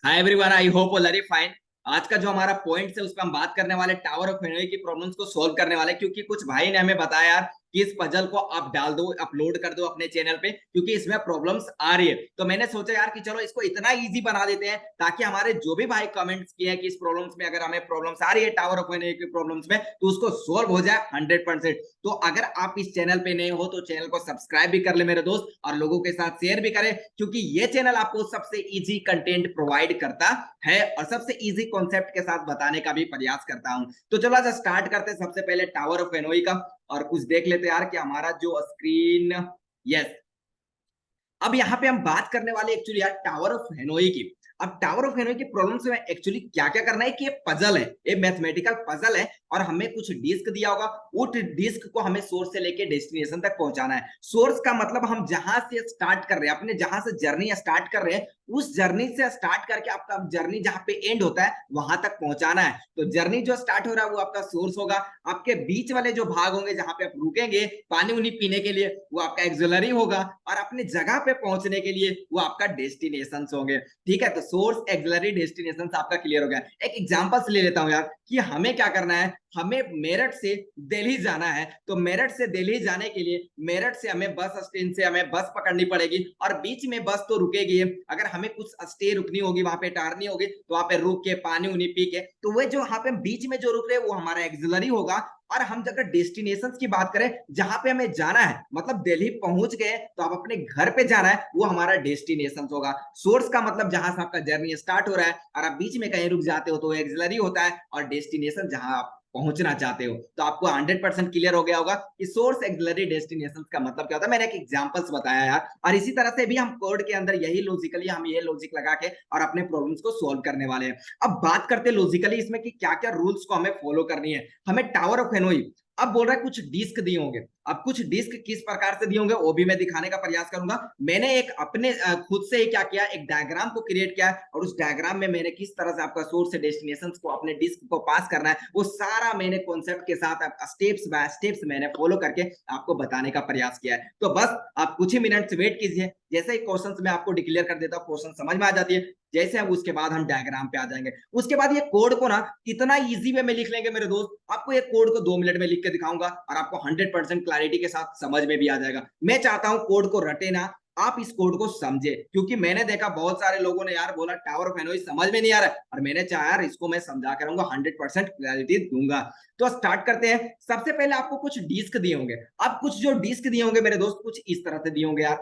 Hi everyone, I hope all are fine. आज का जो हमारा पॉइंट है उस पर हम बात करने वाले टावर ऑफ हेनोई की प्रॉब्लम्स को सॉल्व करने वाले, क्योंकि कुछ भाई ने हमें बताया यार कि इस पजल को आप डाल दो, अपलोड कर दो अपने चैनल पे, क्योंकि इसमें प्रॉब्लम्स आ रही है। तो मैंने सोचा यार कि चलो इसको इतना इजी बना देते हैं ताकि हमारे जो भी भाई कमेंट्स किए हैं कि इस प्रॉब्लम्स में अगर हमें प्रॉब्लम्स आ रही है टावर ऑफ हेनोई की प्रॉब्लम्स में, तो उसको सोल्व हो जाए 100%। तो अगर आप इस चैनल पे नए हो तो चैनल को सब्सक्राइब भी कर ले मेरे दोस्त, और लोगों के साथ शेयर भी करें, क्योंकि ये चैनल आपको सबसे इजी कंटेंट प्रोवाइड करता है और सबसे इजी कॉन्सेप्ट के साथ बताने का भी प्रयास करता हूं। तो चलो आज स्टार्ट करते हैं सबसे पहले टावर ऑफ हेनोई का, और कुछ देख लेते हैं यार कि हमारा जो स्क्रीन। यस, अब यहाँ पे हम बात करने वाले एक्चुअली यार टावर ऑफ हेनोई की। अब टावर ऑफ हेनोई की प्रॉब्लम्स में एक्चुअली क्या क्या करना है कि ये पजल है, ये मैथमेटिकल पजल है, और हमें कुछ डिस्क दिया होगा। उस डिस्क को हमें सोर्स से लेके डेस्टिनेशन तक पहुंचाना है। सोर्स का मतलब हम जहां से स्टार्ट कर रहे हैं, अपने जहां से जर्नी स्टार्ट कर रहे हैं, उस जर्नी से स्टार्ट करके आपका जर्नी जहां पे एंड होता है वहां तक पहुंचाना है। तो जर्नी जो स्टार्ट हो रहा है वो आपका सोर्स होगा। आपके बीच वाले जो भाग होंगे जहां पे आप रुकेंगे पानी उनी पीने के लिए, वो आपका एक्सिलरी होगा, और अपने जगह पे पहुंचने के लिए वो आपका डेस्टिनेशन होंगे। ठीक है, तो सोर्स एक्सिलरी डेस्टिनेशन आपका क्लियर हो गया। एक एग्जांपल्स ले लेता हूं यार कि हमें क्या करना है। हमें मेरठ से दिल्ली जाना है, तो मेरठ से दिल्ली जाने के लिए मेरठ से हमें बस स्टैंड से हमें बस पकड़नी पड़ेगी, और बीच में बस तो रुकेगी। अगर हमें कुछ स्टे रुकनी होगी, वहां पे टारनी होगी, तो वहां पे रुक के पानी उनी पी के, तो वो जो वहां पे बीच में जो रुक रहे वो हमारा एक्सिलरी होगा। और हम अगर डेस्टिनेशन की बात करें, जहां पे हमें जाना है, मतलब दिल्ली पहुंच गए तो आप अपने घर पे जाना है, वो हमारा डेस्टिनेशन होगा। सोर्स का मतलब जहां से आपका जर्नी स्टार्ट हो रहा है, और आप बीच में कहीं रुक जाते हो तो वो एक्सिलरी होता है, और डेस्टिनेशन जहां आप पहुंचना चाहते हो। तो आपको 100% क्लियर हो गया होगा कि सोर्स एक्सिलरी डेस्टिनेशन का मतलब क्या होता है। मैंने एक एग्जांपल्स बताया यार, और इसी तरह से भी हम कोड के अंदर यही लॉजिकली हम ये लॉजिक लगा के और अपने प्रॉब्लम्स को सॉल्व करने वाले हैं। अब बात करते हैं लॉजिकली इसमें कि क्या क्या रूल्स को हमें फॉलो करनी है। हमें टावर ऑफ हेनोई अब बोल रहा है कुछ डिस्क दिए होंगे। अब कुछ डिस्क किस प्रकार से दिए होंगे वो भी मैं दिखाने का प्रयास करूंगा। मैंने एक अपने खुद से ही क्या किया, एक डायग्राम को क्रिएट किया, और उस डायग्राम में मैंने किस तरह से आपका सोर्स से डेस्टिनेशन को अपने डिस्क को पास करना है वो सारा मैंने कॉन्सेप्ट के साथ स्टेप्स बाय स्टेप्स मैंने फॉलो करके आपको बताने का प्रयास किया है। तो बस आप कुछ ही मिनट वेट कीजिए, जैसे ही क्वेश्चन में आपको डिक्लेयर कर देता हूँ, क्वेश्चन समझ में आ जाती है जैसे हम, उसके बाद हम डायग्राम पे आ जाएंगे। उसके बाद ये कोड को ना इतना इजी वे में लिख लेंगे मेरे दोस्त, आपको ये कोड को 2 मिनट में लिख के दिखाऊंगा और आपको 100% क्लैरिटी के साथ समझ में भी आ जाएगा। मैं चाहता हूं कोड को रटे ना, आप इस कोड को समझे, क्योंकि मैंने देखा बहुत सारे लोगों ने यार बोला टावर ऑफ हेनोई समझ में नहीं आ रहा है, और मैंने चाहा यार इसको मैं समझा कर 100% क्लैरिटी दूंगा। तो स्टार्ट करते हैं। सबसे पहले आपको कुछ डिस्क दिए होंगे। अब कुछ जो डिस्क दिए होंगे मेरे दोस्त, कुछ इस तरह से दिए होंगे यार।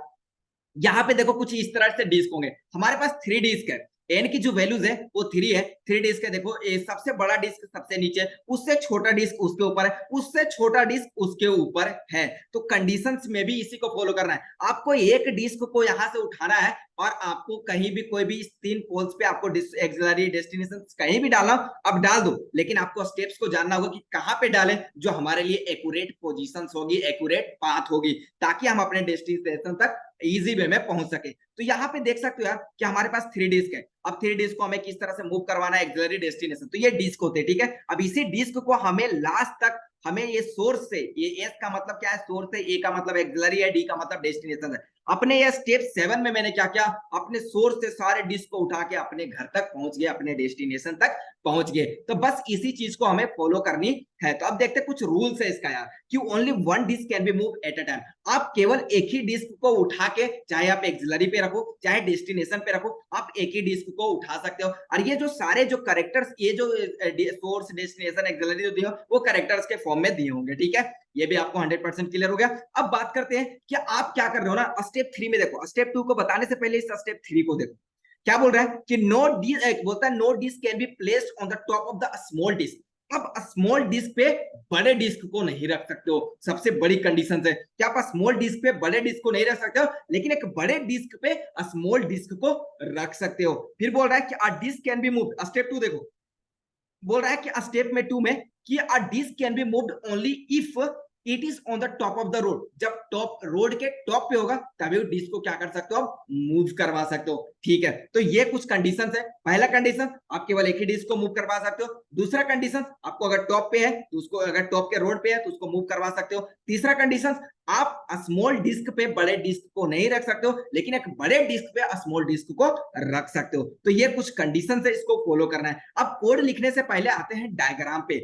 यहाँ पे देखो कुछ इस तरह से डिस्क होंगे। हमारे पास 3 डिस्क है, एन की जो वैल्यूज है वो 3 है। 3 डिस्क है, देखो ये सबसे बड़ा डिस्क सबसे नीचे, उससे छोटा डिस्क उसके ऊपर है, उससे छोटा डिस्क उसके ऊपर है। तो कंडीशंस में भी इसी को फॉलो करना है। आपको एक डिस्क को यहां से उठाना है, और आपको कहीं भी कोई भी इस 3 पोल्स पे आपको एक्सिलरी डेस्टिनेशन कहीं भी डालना, अब डाल दो, लेकिन आपको स्टेप्स को जानना होगा कि कहां पे डालें जो हमारे लिए एक्यूरेट पोजीशंस होगी, एक्यूरेट पाथ होगी, ताकि हम अपने डेस्टिनेशन तक इजी वे में पहुंच सके। तो यहाँ पे देख सकते हो यार कि हमारे पास 3 डिस्क है। अब 3 डिस्क को हमें किस तरह से मूव करवाना है एक्सिलरी डेस्टिनेशन, तो ये डिस्क होते हैं। ठीक है, अब इसी डिस्क को हमें लास्ट तक, हमें ये सोर्स से, ये एस का मतलब क्या है सोर्स है, ए का मतलब एक्सिलरी है, डी का मतलब डेस्टिनेशन है। अपने ये स्टेप 7 में मैंने क्या किया, अपने सोर्स से सारे डिस्क को उठा के अपने घर तक पहुंच गए, अपने डेस्टिनेशन तक पहुंच गए। तो बस इसी चीज को हमें फॉलो करनी है। तो अब देखते हैं कुछ रूल्स है इसका यार, कि only one disc can B move at a time. आप केवल एक ही डिस्क को उठा के, चाहे आप एक्सिलरी पे रखो चाहे डेस्टिनेशन पे रखो, आप एक ही डिस्क को उठा सकते हो। और ये जो सारे जो करेक्टर्स, ये जो सोर्स डेस्टिनेशन एक्सिलरी जो दिए वो करेक्टर्स के फॉर्म में दिए होंगे। ठीक है, ये भी आपको 100% क्लियर हो गया। अब बात करते हैं कि आप क्या कर रहे हो ना स्टेप 3 में। देखो स्टेप 2 को बताने से पहले इस स्टेप 3 को देखो क्या बोल रहा है कि नो डिस्क, बोलता है no disk can be placed on the top of the small disk. अब स्मॉल डिस्क पे बड़े डिस्क को नहीं रख सकते हो, सबसे बड़ी कंडीशन है कि आप स्मॉल डिस्क पे बड़े डिस्क को नहीं रख सकते हो, लेकिन एक बड़े डिस्क पे स्मॉल डिस्क को रख सकते हो। फिर बोल रहा है कि a disk can be moved, step 2 देखो, बोल रहा है कि स्टेप में 2 में कि a disk can be moved only if it is on the top of the rod, जब टॉप रोड के टॉप पे होगा तभी वो डिस्क को क्या कर सकते हो, आप मूव करवा सकते हो। ठीक है, तो ये कुछ कंडीशंस है। पहला कंडीशन, आप केवल एक ही डिस्क को मूव करवा सकते हो। दूसरा कंडीशन, आपको अगर टॉप पे है तो उसको, अगर टॉप के रोड पे है तो उसको मूव करवा सकते हो। तीसरा कंडीशन, आप स्मॉल डिस्क पे बड़े डिस्क को नहीं रख सकते हो, लेकिन एक बड़े डिस्क पे स्मॉल डिस्क को रख सकते हो। तो ये कुछ कंडीशन है, इसको फॉलो करना है। अब कोड लिखने से पहले आते हैं डायग्राम पे।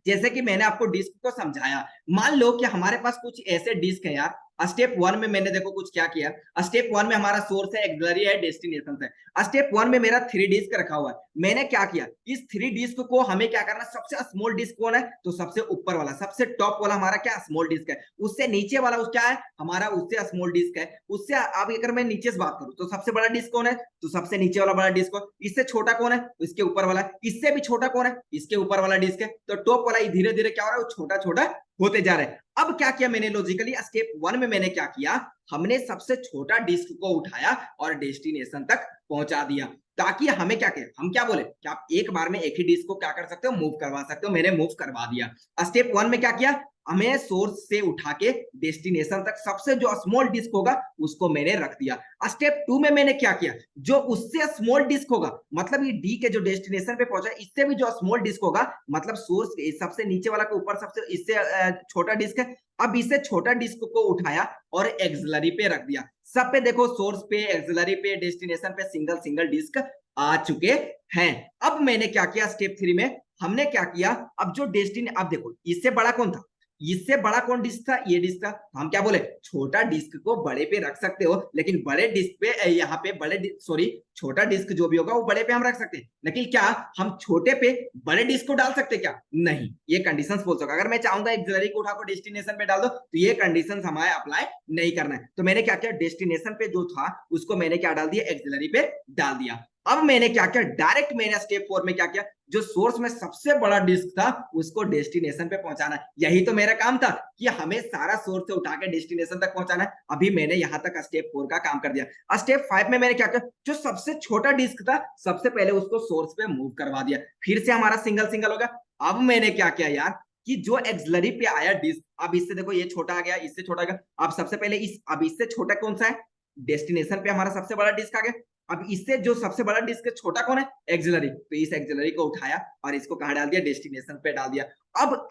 जैसे कि मैंने आपको डिस्क को समझाया, मान लो कि हमारे पास कुछ ऐसे डिस्क है यार। स्टेप वन में मैंने देखो कुछ क्या किया। स्टेप वन में हमारा सोर्स है, एक्सिलरी है, डेस्टिनेशन है। स्टेप वन में मेरा 3 डिस्क रखा हुआ है। मैंने क्या किया, इस 3 डिस्क को हमें क्या करना, सबसे स्मॉल डिस्क कौन है, तो सबसे ऊपर वाला, सबसे टॉप वाला हमारा क्या, स्मॉल डिस्क है। उससे नीचे वाला उस क्या है हमारा, उससे स्मॉल डिस्क है। उससे अब अगर मैं नीचे से बात करूं तो सबसे बड़ा डिस्क कौन है, तो सबसे नीचे वाला बड़ा डिस्क है। इससे छोटा कौन है, इसके ऊपर वाला। इससे भी छोटा कौन है, इसके ऊपर वाला डिस्क है। तो टॉप वाला धीरे धीरे क्या हो रहा है, वो छोटा छोटा होते जा रहे हैं। अब क्या किया मैंने लॉजिकली, स्टेप वन में मैंने क्या किया, हमने सबसे छोटा डिस्क को उठाया और डेस्टिनेशन तक पहुंचा दिया, ताकि हमें क्या कहे, हम क्या बोले कि आप एक बार में एक ही डिस्क को क्या कर सकते हो, मूव करवा सकते हो। मैंने मूव करवा दिया। स्टेप वन में क्या किया, हमें सोर्स से उठा के डेस्टिनेशन तक सबसे जो स्मॉल डिस्क होगा उसको मैंने रख दिया। स्टेप टू में मैंने क्या किया, जो उससे स्मॉल डिस्क होगा, मतलब ये डी के जो डेस्टिनेशन पे पहुंचा, इससे भी जो स्मॉल डिस्क होगा, मतलब सोर्स सबसे नीचे वाला के ऊपर सबसे इससे छोटा डिस्क है। अब इससे छोटा डिस्क को उठाया और एक्सिलरी पे रख दिया। सब पे देखो, सोर्स पे, एक्सिलरी पे, डेस्टिनेशन पे सिंगल सिंगल डिस्क आ चुके हैं। अब मैंने क्या किया, स्टेप थ्री में हमने क्या किया, अब जो डेस्टिने, अब देखो इससे बड़ा कौन था, इससे बड़ा कौन डिस्क था, ये डिस्क था। हम क्या बोले, छोटा डिस्क को बड़े पे रख सकते हो, लेकिन बड़े डिस्क पे यहाँ पे बड़े, सॉरी, छोटा डिस्क जो भी होगा वो बड़े पे हम रख सकते हैं, लेकिन क्या हम छोटे पे बड़े डिस्क को डाल सकते क्या, नहीं। ये कंडीशंस बोल सकते, अगर मैं चाहूंगा एक्सिलरी को उठाकर डेस्टिनेशन पे डाल दो तो ये कंडीशंस हमारे अप्लाई नहीं करना है। तो मैंने क्या किया, डेस्टिनेशन पे जो था उसको मैंने क्या डाल दिया, एक्सिलरी पे डाल दिया। अब मैंने क्या किया, डायरेक्ट मैंने स्टेप फोर में क्या किया, जो सोर्स में सबसे बड़ा डिस्क था उसको डेस्टिनेशन पे पहुंचाना। यही तो मेरा काम था कि हमें सारा सोर्स से उठा के डेस्टिनेशन तक पहुंचाना है। अभी मैंने यहां तक स्टेप 4 का काम कर दिया। स्टेप 5 में मैंने क्या किया, जो सबसे छोटा डिस्क था सबसे पहले उसको सोर्स पे मूव करवा दिया। फिर से हमारा सिंगल सिंगल हो गया। अब मैंने क्या किया यार, कि जो एक्सिलरी पे आया डिस्क, अब इससे देखो ये छोटा आ गया, इससे छोटा आ गया। अब सबसे पहले अब इससे छोटा कौन सा है, डेस्टिनेशन पे हमारा सबसे बड़ा डिस्क आ गया। अब इससे जो सबसे बड़ा डिस्क छोटा कौन है, एक्सिलरी। तो इस एक्सिलरी को उठाया और इसको कहां डाल दिया, डेस्टिनेशन पे डाल दिया।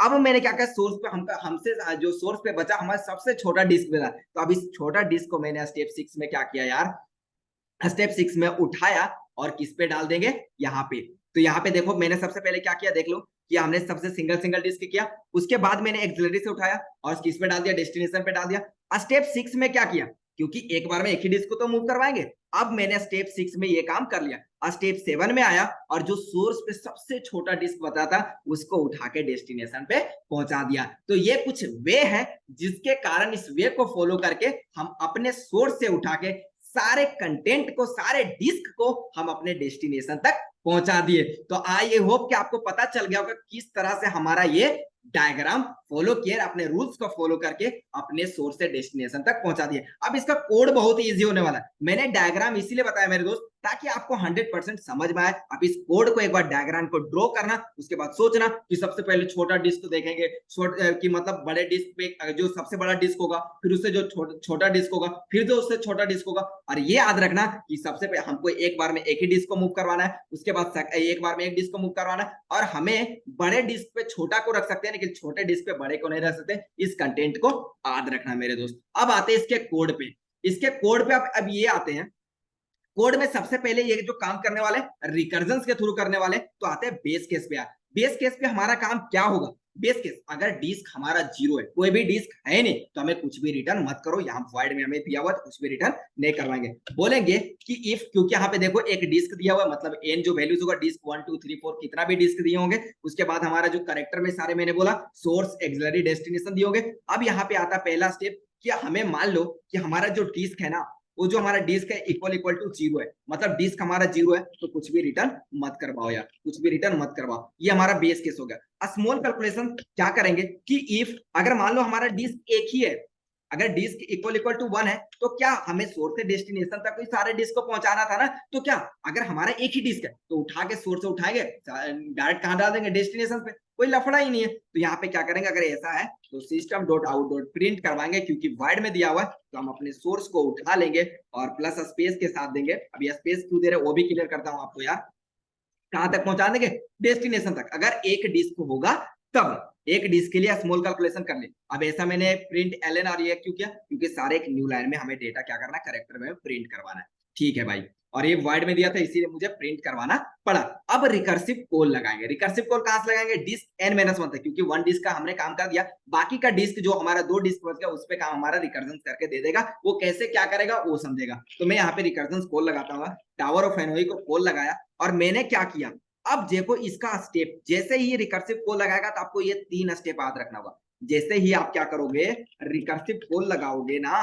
अब मैंने क्या किया, सोर्स पे हमसे जो सोर्स पे बचा हमारा सबसे छोटा डिस्क मिला। तो अब इस छोटा डिस्क को मैंने स्टेप 6 में क्या किया यार, स्टेप 6 में उठाया और किस पे डाल देंगे, यहाँ पे। तो यहाँ पे देखो मैंने सबसे पहले क्या किया, देख लो कि हमने सबसे सिंगल सिंगल डिस्क किया। उसके बाद मैंने एक्सिलरी से उठाया और किस पे डाल दिया, डेस्टिनेशन पे डाल दिया। स्टेप 6 में क्या किया, क्योंकि एक बार में एक ही डिस्क को तो मूव करवाएंगे, अब मैंने स्टेप 6 में ये काम कर लिया। स्टेप 7 में आया और जो सोर्स पे सबसे छोटा डिस्क बता था उसको उठा के डेस्टिनेशन पे पहुंचा दिया। तो ये कुछ वे है जिसके कारण, इस वे को फॉलो करके हम अपने सोर्स से उठा के सारे कंटेंट को, सारे डिस्क को हम अपने डेस्टिनेशन तक पहुंचा दिए। तो आई होप कि आपको पता चल गया होगा किस तरह से हमारा ये डायग्राम फॉलो किया, अपने रूल्स को फॉलो करके अपने सोर्स से डेस्टिनेशन तक पहुंचा दिए। अब इसका कोड बहुत ही इजी होने वाला है। मैंने डायग्राम इसीलिए बताया मेरे दोस्त, ताकि आपको 100% समझ में आए। आप इस कोड को एक बार डायग्राम को ड्रॉ करना, उसके बाद सोचना कि सबसे पहले छोटा डिस्क देखेंगे, कि मतलब बड़े डिस्क पे जो सबसे बड़ा डिस्क होगा, फिर उससे जो छोटा डिस्क होगा, फिर जो उससे छोटा डिस्क होगा। और ये याद रखना कि सबसे पहले हमको एक बार में एक ही डिस्क को मूव करवाना है, उसके बाद एक बार में एक डिस्क को मूव करवाना है, और हमें बड़े डिस्क पे छोटा को रख सकते हैं लेकिन छोटे डिस्क पे बड़े को नहीं रख सकते। इस कंटेंट को याद रखना मेरे दोस्त। अब आते हैं इसके कोड पे। इसके कोड पे अब ये आते हैं, कोड में सबसे पहले ये जो काम करने वाले रिकर्जन के थ्रू करने वाले, तो आते हैं बेस केस पे। बेस केस पे हमारा काम क्या होगा, बेस केस अगर डिस्क हमारा 0 है, कोई भी डिस्क है नहीं, तो हमें कुछ भी रिटर्न मत करो। यहाँ वॉइड में हमें दिया हुआ तो कुछ भी रिटर्न नहीं करवाएंगे। बोलेंगे कि इफ, क्योंकि यहाँ पे देखो एक डिस्क दिया हुआ है, मतलब एन जो वैल्यूज होगा, डिस्क 1 2 3 4 कितना भी डिस्क दिए होंगे, उसके बाद हमारा जो करेक्टर में सारे मैंने बोला सोर्स, एक्सिलरी, डेस्टिनेशन दिए होंगे। अब यहाँ पे आता पहला स्टेप कि हमें मान लो कि हमारा जो डिस्क है ना, वो जो हमारा डिस्क है इक्वल टू 0 है, मतलब डिस्क हमारा 0 है, तो कुछ भी रिटर्न मत करवाओ यार, कुछ भी रिटर्न मत करवाओ। ये हमारा बेस केस हो गया। स्मॉल कैलकुलेशन क्या करेंगे कि इफ, अगर मान लो हमारा डिस्क एक ही है, अगर डिस्क इक्वल टू 1 है, तो क्या हमें सोर्स से डेस्टिनेशन तक कोई सारे डिस्क को पहुंचाना था ना, तो क्या अगर हमारा एक ही डिस्क है तो उठा के सोर्स से उठाएंगे, डायरेक्ट कहां डाल देंगे, डेस्टिनेशन पे। कोई लफड़ा ही नहीं है। तो यहाँ पे क्या करेंगे, अगर ऐसा है तो system dot out dot print करवाएंगे, क्योंकि वर्ड में दिया हुआ है तो हम अपने सोर्स को उठा लेंगे और प्लस स्पेस के साथ देंगे। अब ये स्पेस क्यों दे रहे वो भी क्लियर करता हूँ आपको यार। कहां तक पहुंचा देंगे, डेस्टिनेशन तक। अगर एक डिस्क होगा तब, एक डिस्क के लिए स्मॉल कैलकुलेशन कर ले। अब ऐसा मैंने प्रिंट एलएन और ये क्यों किया, क्योंकि सारे एक न्यू लाइन में हमें डेटा क्या करना है, कैरेक्टर में प्रिंट करवाना है। ठीक है भाई, और ये वर्ड में दिया था इसीलिए मुझे प्रिंट करवाना पड़ा। अब रिकर्सिव कॉल लगाएंगे। रिकर्सिव कॉल कहां से लगाएंगे, डिस्क n माइनस वन था, क्योंकि वन डिस्क का हमने काम कर दिया, बाकी का डिस्क जो हमारा दो डिस्क बच गया उस पे काम हमारा रिकर्जन करके दे देगा। वो कैसे क्या करेगा वो समझेगा। तो मैं यहाँ पे रिकर्जन कॉल लगाता हूँ, टावर ऑफ हेनोई को कॉल लगाया, और मैंने क्या किया, अब देखो इसका स्टेप, जैसे ही रिकर्सिव कॉल लगाएगा तो आपको ये तीन स्टेप याद रखना होगा। जैसे ही आप क्या करोगे, रिकर्सिव कॉल लगाओगे ना,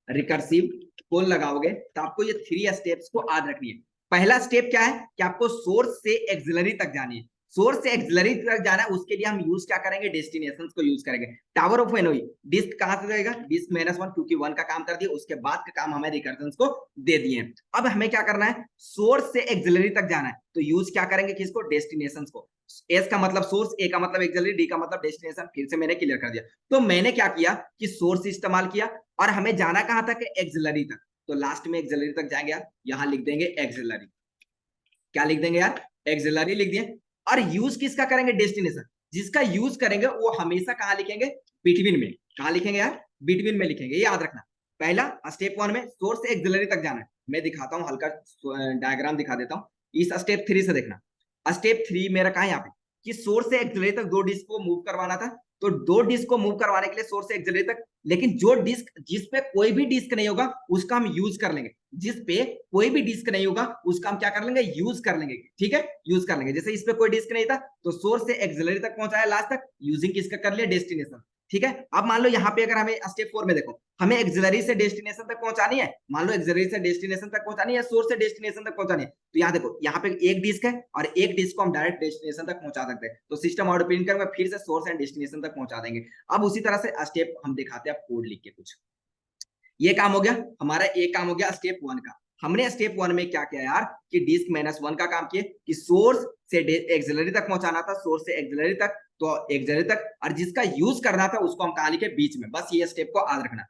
रिकर्सिव कॉल लगाओगे तो आपको ये थ्री स्टेप्स को याद रखनी है। पहला स्टेप क्या है कि आपको सोर्स से एक्सिलरी तक जानी है। सोर्स से एक्सिलरी तक जाना है, उसके लिए हम यूज क्या करेंगे, डेस्टिनेशंस को यूज करेंगे। टावर ऑफ हेनोई डिस्क कहां से जाएगा, डिस्क माइनस वन, क्योंकि वन का काम कर दिया, उसके बाद का काम हमें रिकर्जन को दे दिए। अब हमें क्या करना है, सोर्स से एक्सिलरी तक जाना है, तो यूज क्या करेंगे किसको, डेस्टिनेशन को। एस का मतलब सोर्स, ए का मतलब एक्सिलरी, डी का मतलब डेस्टिनेशन। फिर से मैंने क्लियर कर दिया। तो मैंने क्या किया कि सोर्स इस्तेमाल किया, और हमें जाना कहां तक है, एक्सिलरी तक। तो लास्ट में एक्सिलरी तक जाएंगे यार, यहां लिख देंगे एक्सिलरी। क्या लिख देंगे यार, एक्सिलरी लिख दिए। और यूज किसका करेंगे, डेस्टिनेशन। जिसका यूज करेंगे वो हमेशा कहां लिखेंगे, बिटवीन में। कहां लिखेंगे यार, बिटवीन में लिखेंगे, ये याद रखना। पहला स्टेप वन में सोर्स से एक्सिलरी तक जाना है। मैं दिखाता हूं, हल्का डायग्राम दिखा देता हूं। इस स्टेप थ्री से देखना। स्टेप थ्री मेरा कहां, यहाँ पे, कि सोर्स से एक्सिलरी तक दो डिस्क को मूव करवाना था। तो दो डिस्क को मूव करवाने के लिए सोर्स से एक्सिलरी तक, लेकिन जो डिस्क, जिस पे कोई भी डिस्क नहीं होगा उसका हम यूज कर लेंगे। जिस पे कोई भी डिस्क नहीं होगा उसका हम क्या कर लेंगे, यूज कर लेंगे। ठीक है, यूज कर लेंगे। जैसे इस पे कोई डिस्क नहीं था तो सोर्स से एक्सिलरी तक पहुंचाया लास्ट तक, यूजिंग किसका कर लिया, डेस्टिनेशन। ठीक है, अब मान लो यहाँ पे अगर हमें स्टेप फोर में देखो, हमें एक्सिलरी से डेस्टिनेशन तक पहुंचानी है। मान लो एक्सिलरी से डेस्टिनेशन तक पहुंचानी है, सोर्स से डेस्टिनेशन तक पहुंचानी है। तो यहाँ देखो, यहाँ पे एक डिस्क है और एक डिस्क को हम डायरेक्ट डेस्टिनेशन तक पहुंचा सकते हैं। तो सिस्टम आउट प्रिंट करेंगे, फिर से सोर्स एंड डेस्टिनेशन तक पहुंचा देंगे। अब उसी तरह से स्टेप हम दिखाते हैं कोड लिख के कुछ। ये काम हो गया हमारा, एक काम हो गया स्टेप वन का। हमने स्टेप वन में क्या किया यार, कि डिस्क माइनस वन का काम किए, कि सोर्स से एक्सिलरी तक पहुंचाना था, सोर्स से एक्सिलरी तक, तो एक्सिलरी तक, और जिसका यूज करना था उसको हम कहा लिखे, बीच में। बस ये स्टेप को याद रखना।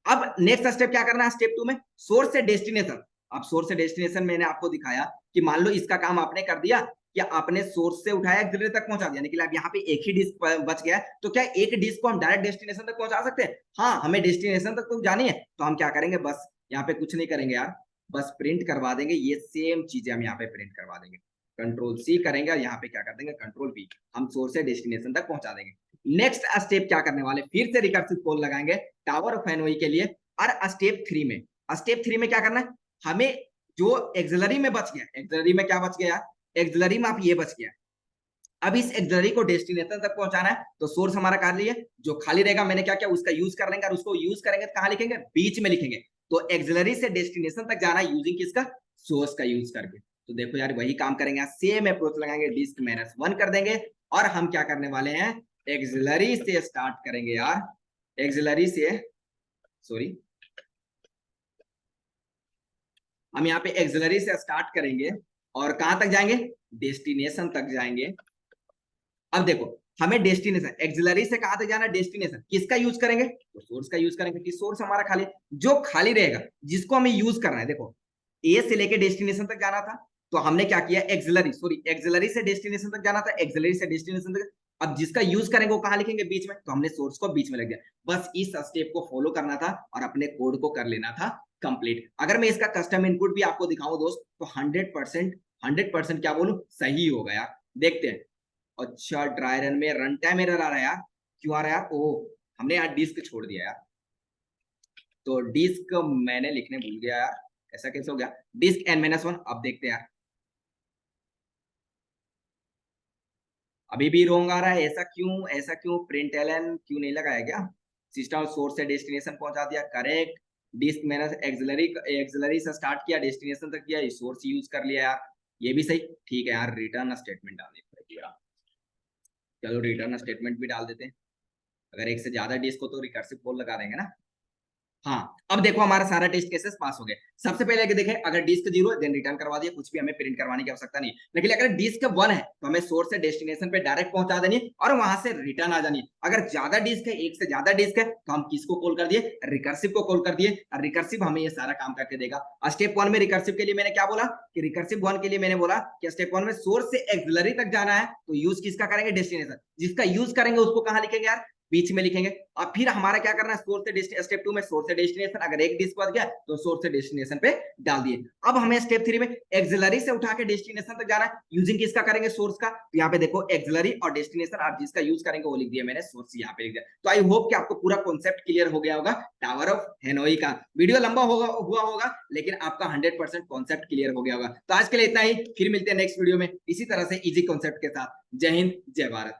अब नेक्स्ट स्टेप क्या करना है, स्टेप टू में सोर्स से डेस्टिनेशन। अब सोर्स से डेस्टिनेशन मैंने आपको दिखाया कि मान लो इसका काम आपने कर दिया, कि आपने सोर्स से उठाया एक्सिलरी तक पहुंचा दिया, निकला। अब यहाँ पे एक ही डिस्क बच गया है, तो क्या एक डिस्क को हम डायरेक्ट डेस्टिनेशन तक पहुंचा सकते हैं, हाँ हमें डेस्टिनेशन तक तो जानी है। तो हम क्या करेंगे, बस यहाँ पे कुछ नहीं करेंगे यार, बस प्रिंट करवा देंगे। ये सेम चीजें हम यहाँ पे प्रिंट करवा देंगे, कंट्रोल सी करेंगे और यहाँ पे क्या कर देंगे, कंट्रोल बी, हम सोर्स से डेस्टिनेशन तक पहुंचा देंगे। नेक्स्ट स्टेप क्या करने वाले, फिर से रिकर्सिव कॉल लगाएंगे टावर ऑफ एनओई के लिए। और स्टेप थ्री में क्या करना है, हमें जो एक्सिलरी में बच गया, एक्सिलरी में क्या बच गया, एक्सिलरी में आप ये बच गया, अब इस एक्सिलरी को डेस्टिनेशन तक पहुंचाना है। तो सोर्स हमारा कर लिए, जो खाली रहेगा मैंने क्या किया, उसका यूज कर लेंगे, और उसको यूज करेंगे तो कहां लिखेंगे, बीच में लिखेंगे। तो एक्सिलरी से डेस्टिनेशन तक जाना है यूजिंग किसका, सोर्स का यूज करके। तो देखो यार वही काम करेंगे, सेम अप्रोच लगाएंगे, डिस्क माइनस वन कर देंगे। और हम क्या करने वाले हैं, एक्सिलरी से स्टार्ट करेंगे यार, एक्सिलरी से, सॉरी, हम यहाँ पे एक्सिलरी से स्टार्ट करेंगे और कहां तक जाएंगे, डेस्टिनेशन तक जाएंगे। अब देखो, हमें डेस्टिनेशन, एक्सिलरी से कहां तक जाना है, डेस्टिनेशन। किसका यूज करेंगे, तो सोर्स का यूज करेंगे, कि सोर्स हमारा खाली, जो खाली रहेगा जिसको हमें यूज करना है। देखो, ए से लेके डेस्टिनेशन तक जाना था, तो हमने क्या किया, एक्सिलरी, सॉरी, एक्सिलरी से डेस्टिनेशन तक जाना था, एक्सिलरी से डेस्टिनेशन तक। अब जिसका यूज करेंगे वो कहां लिखेंगे, बीच में। तो हमने सोर्स को बीच में लग दिया। बस इस स्टेप को फॉलो करना था और अपने कोड को कर लेना था कंप्लीट। अगर मैं इसका कस्टम इनपुट भी आपको दिखाऊं दोस्त, तो 100% क्या बोलूं, सही हो गया। देखते हैं। अच्छा, ड्राई रन में रन टाइम एरर आ रहा है यार, क्यों आ रहा है यार, ओ हमने यार डिस्क छोड़ दिया यार। तो डिस्क मैंने लिखने भूल गया यार, ऐसा कैसे हो गया, डिस्क एन माइनस वन। अब देखते हैं यार, अभी भी रोंग आ रहा है, ऐसा क्यों, ऐसा क्यों, प्रिंट एलन क्यों नहीं लगाया क्या। सिस्टम सोर्स से डेस्टिनेशन पहुंचा दिया, करेक्ट। डिस्क मैंने एक्सिलरी एक्सिलरी से स्टार्ट किया, डेस्टिनेशन तक किया, सोर्स यूज कर लिया यार, ये भी सही। ठीक है यार, रिटर्न स्टेटमेंट डालने पड़ेगी यार। चलो रिटर्न स्टेटमेंट भी डाल देते हैं। अगर एक से ज्यादा डिस्क हो तो रिकर्सिव कॉल लगा देंगे ना। हाँ, अब देखो हमारा सारा टेस्ट केसेस पास हो गए। सबसे पहले कि देखें, अगर डिस्क 0 है देन रिटर्न करवा दिया, कुछ भी हमें प्रिंट करवाने की आवश्यकता नहीं। लेकिन अगर डिस्क 1 है तो हमें सोर्स से डेस्टिनेशन पे डायरेक्ट पहुंचा देनी है और वहां से रिटर्न आ जानी है। अगर ज्यादा डिस्क है, एक से ज्यादा डिस्क है, तो हम किसको कॉल कर दिए, रिकर्सिव को कॉल कर दिए। और रिकर्सिव हमें ये सारा काम करके देगा। स्टेप 1 में रिकर्सिव के लिए मैंने क्या बोला कि रिकर्सिव 1 के लिए मैंने बोला कि स्टेप 1 में सोर्स से एक्सिलरी तक जाना है, तो यूज किसका करेंगे, डेस्टिनेशन। जिसका यूज करेंगे उसको कहां लिखेंगे यार, बीच में लिखेंगे। और फिर हमारा क्या करना है, सोर्स से स्टेप 2 में सोर्स से डेस्टिनेशन, अगर एक डिस्क बच गया तो सोर्स से डेस्टिनेशन पे डाल दिए। अब हमें स्टेप 3 में एक्सिलरी से उठा के डेस्टिनेशन तक जाना है, यूजिंग किसका करेंगे, सोर्स का। तो यहाँ पे देखो एक्सिलरी और डेस्टिनेशन, आप जिसका यूज करेंगे वो लिख दिया मैंने, सोर्स यहाँ पे लिख दिया। तो आई होप कि आपको पूरा कॉन्सेप्ट क्लियर हो गया होगा टावर ऑफ हेनोई का। वीडियो लंबा हुआ होगा लेकिन आपका 100% कॉन्सेप्ट क्लियर हो गया होगा। तो आज के लिए इतना ही, फिर मिलते हैं नेक्स्ट वीडियो में इसी तरह से इजी कॉन्सेप्ट के साथ। जय हिंद, जय भारत।